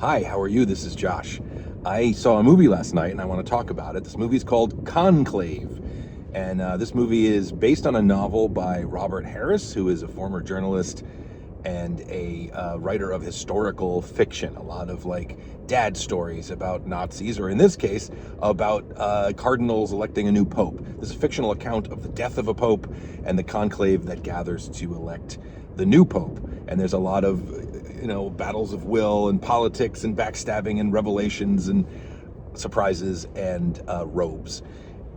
Hi, how are you? This is Josh. I saw a movie last night and I want to talk about it. This movie is called Conclave. And this movie is based on a novel by Robert Harris, who is a former journalist and a writer of historical fiction. A lot of like dad stories about Nazis, or in this case, about cardinals electing a new pope. This is a fictional account of the death of a pope and the conclave that gathers to elect the new pope. And there's a lot of battles of will and politics and backstabbing and revelations and surprises and robes.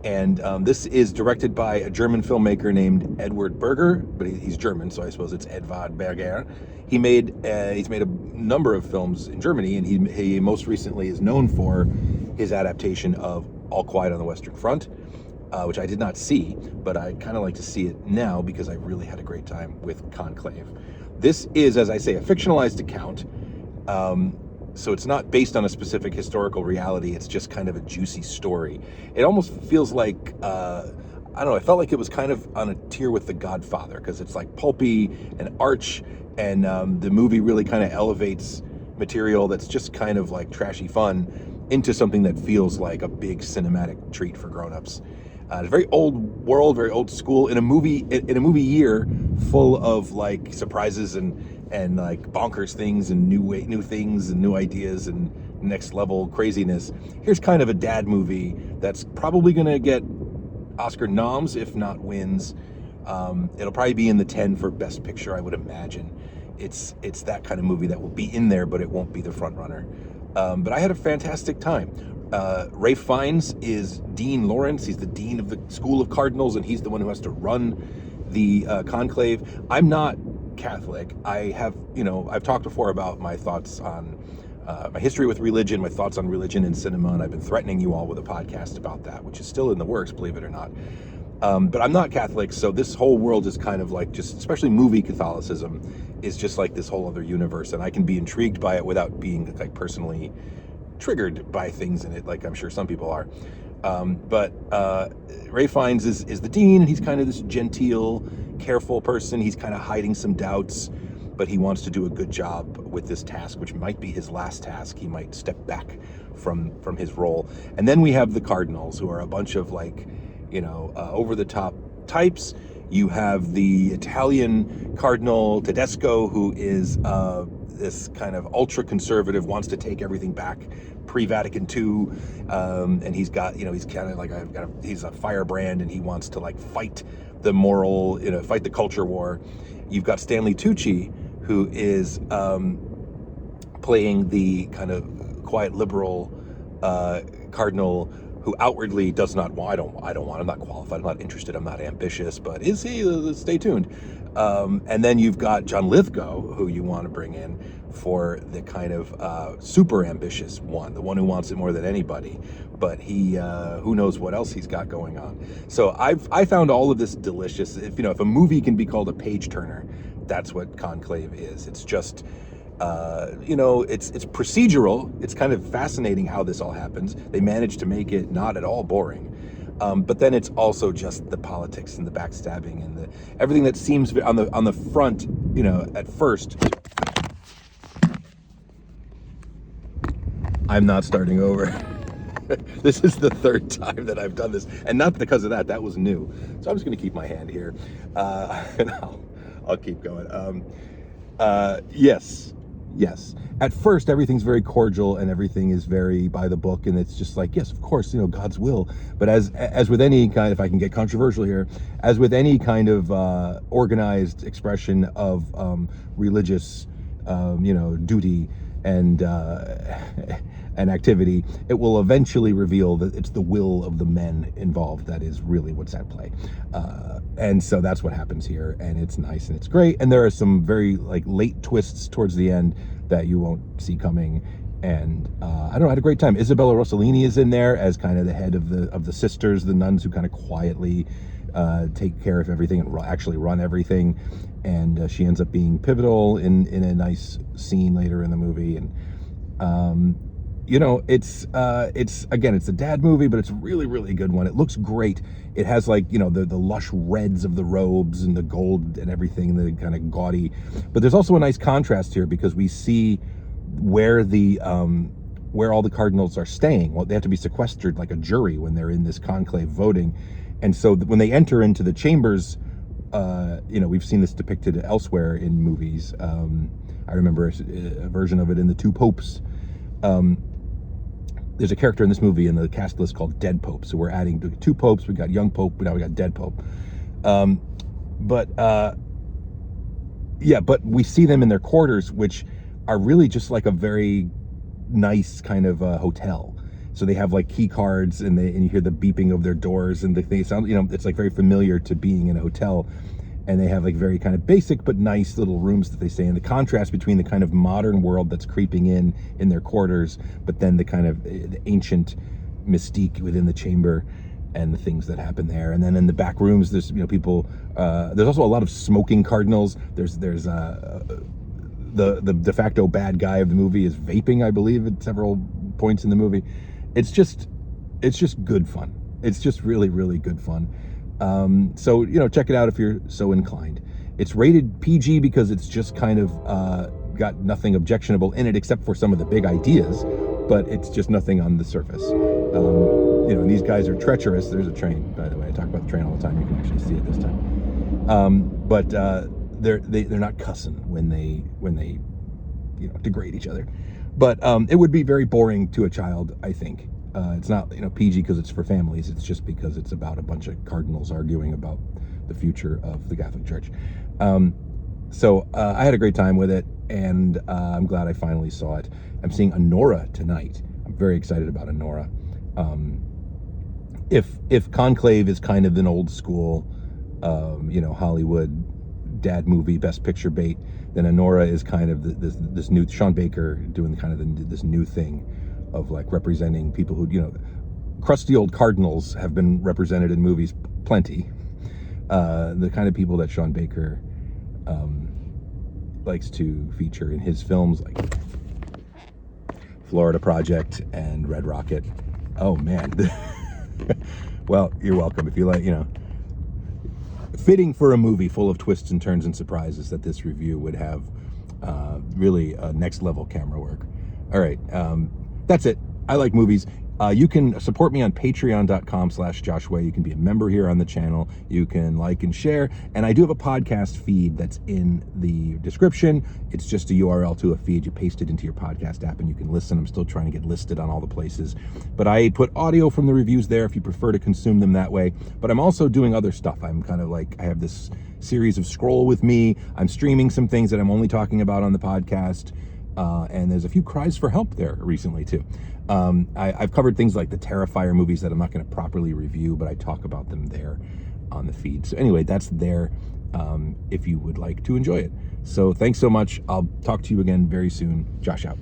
And this is directed by a German filmmaker named Edward Berger, but he's German, so I suppose it's Edvard Berger. He's made a number of films in Germany, and he most recently is known for his adaptation of All Quiet on the Western Front, which I did not see, but I kind of like to see it now because I really had a great time with Conclave. This is, as I say, a fictionalized account. So it's not based on a specific historical reality. It's just kind of a juicy story. It almost feels like, I don't know, I felt like it was kind of on a tier with The Godfather, because it's like pulpy and arch, and the movie really kind of elevates material that's just kind of like trashy fun into something that feels like a big cinematic treat for grown-ups. It's a very old world, very old school in a movie year full of like surprises and like bonkers things and new things and new ideas and next level craziness. Here's kind of a dad movie that's probably gonna get Oscar noms, if not wins. It'll probably be in the 10 for Best Picture, I would imagine. It's that kind of movie that will be in there, but it won't be the front runner. But I had a fantastic time. Ralph Fiennes is Dean Lawrence. He's the dean of the School of Cardinals, and he's the one who has to run the conclave. I'm not Catholic. I've talked before about my thoughts on my history with religion, my thoughts on religion and cinema, and I've been threatening you all with a podcast about that, which is still in the works, believe it or not. But I'm not Catholic, so this whole world is kind of like just, especially movie Catholicism, is just like this whole other universe, and I can be intrigued by it without being like personally triggered by things in it, like I'm sure some people are. But Ralph Fiennes is the dean, and he's kind of this genteel, careful person. He's kind of hiding some doubts, but he wants to do a good job with this task, which might be his last task. He might step back from his role. And then we have the cardinals, who are a bunch of like, over-the-top types. You have the Italian Cardinal Tedesco, who is this kind of ultra-conservative, wants to take everything back pre-Vatican II, and he's got, he's kind of like he's a firebrand, and he wants to like fight the moral, fight the culture war. You've got Stanley Tucci, who is playing the kind of quiet liberal cardinal, who outwardly does not want, I don't want, I'm not qualified, I'm not interested, I'm not ambitious, but is he? Stay tuned. And then you've got John Lithgow, who you want to bring in for the kind of super ambitious one, the one who wants it more than anybody, but he, who knows what else he's got going on. So I found all of this delicious. If a movie can be called a page turner, that's what Conclave is. It's just, it's procedural. It's kind of fascinating how this all happens. They managed to make it not at all boring. But then it's also just the politics and the backstabbing and everything that seems on the front, at first. I'm not starting over. This is the third time that I've done this, and not because of that. That was new. So I'm just going to keep my hand here, and I'll keep going. Yes. At first, everything's very cordial and everything is very by the book, and it's just like, yes, of course, God's will. But as with any kind, if I can get controversial here, as with any kind of organized expression of religious, duty and activity, it will eventually reveal that it's the will of the men involved that is really what's at play. And so that's what happens here, and it's nice and it's great. And there are some very like late twists towards the end that you won't see coming. And I don't know, I had a great time. Isabella Rossellini is in there as kind of the head of the sisters, the nuns who kind of quietly take care of everything and actually run everything. And she ends up being pivotal in a nice scene later in the movie. And it's again, it's a dad movie, but it's a really, really good one. It looks great. It has like, the lush reds of the robes and the gold and everything, the kind of gaudy, but there's also a nice contrast here because we see where all the cardinals are staying. Well, they have to be sequestered like a jury when they're in this conclave voting, and so when they enter into the chambers, we've seen this depicted elsewhere in movies. I remember a version of it in The Two Popes. There's a character in this movie in the cast list called Dead Pope. So we're adding two popes. We got young pope, but now we got dead pope. But we see them in their quarters, which are really just like a very nice kind of hotel. So they have like key cards, and you hear the beeping of their doors, and they sound, it's like very familiar to being in a hotel. And they have like very kind of basic but nice little rooms that they stay in. The contrast between the kind of modern world that's creeping in their quarters, but then the kind of the ancient mystique within the chamber and the things that happen there. And then in the back rooms, there's people. There's also a lot of smoking cardinals. There's the de facto bad guy of the movie is vaping, I believe, at several points in the movie. It's just good fun. It's just really, really good fun. So check it out if you're so inclined. It's rated PG because it's just kind of got nothing objectionable in it except for some of the big ideas, but it's just nothing on the surface. And these guys are treacherous. There's a train, by the way. I talk about the train all the time. You can actually see it this time. But they're not cussing when they degrade each other. But it would be very boring to a child, I think. It's not PG because it's for families. It's just because it's about a bunch of cardinals arguing about the future of the Catholic Church. So I had a great time with it, and I'm glad I finally saw it. I'm seeing Anora tonight. I'm very excited about Anora. If Conclave is kind of an old school, Hollywood dad movie best picture bait, then Anora is kind of this new Sean Baker doing kind of this new thing of like representing people who, crusty old cardinals have been represented in movies plenty. The kind of people that Sean Baker likes to feature in his films, like Florida Project and Red Rocket. Oh man. Well, you're welcome. If you like, fitting for a movie full of twists and turns and surprises that this review would have really next level camera work. All right. That's it. I like movies. You can support me on patreon.com/Joshua. You can be a member here on the channel. You can like and share. And I do have a podcast feed that's in the description. It's just a URL to a feed. You paste it into your podcast app and you can listen. I'm still trying to get listed on all the places. But I put audio from the reviews there if you prefer to consume them that way. But I'm also doing other stuff. I'm kind of like, I have this series of Scroll With Me. I'm streaming some things that I'm only talking about on the podcast. And there's a few cries for help there recently too. I've covered things like the Terrifier movies that I'm not going to properly review, but I talk about them there on the feed. So anyway, that's there if you would like to enjoy it. So thanks so much. I'll talk to you again very soon. Josh out.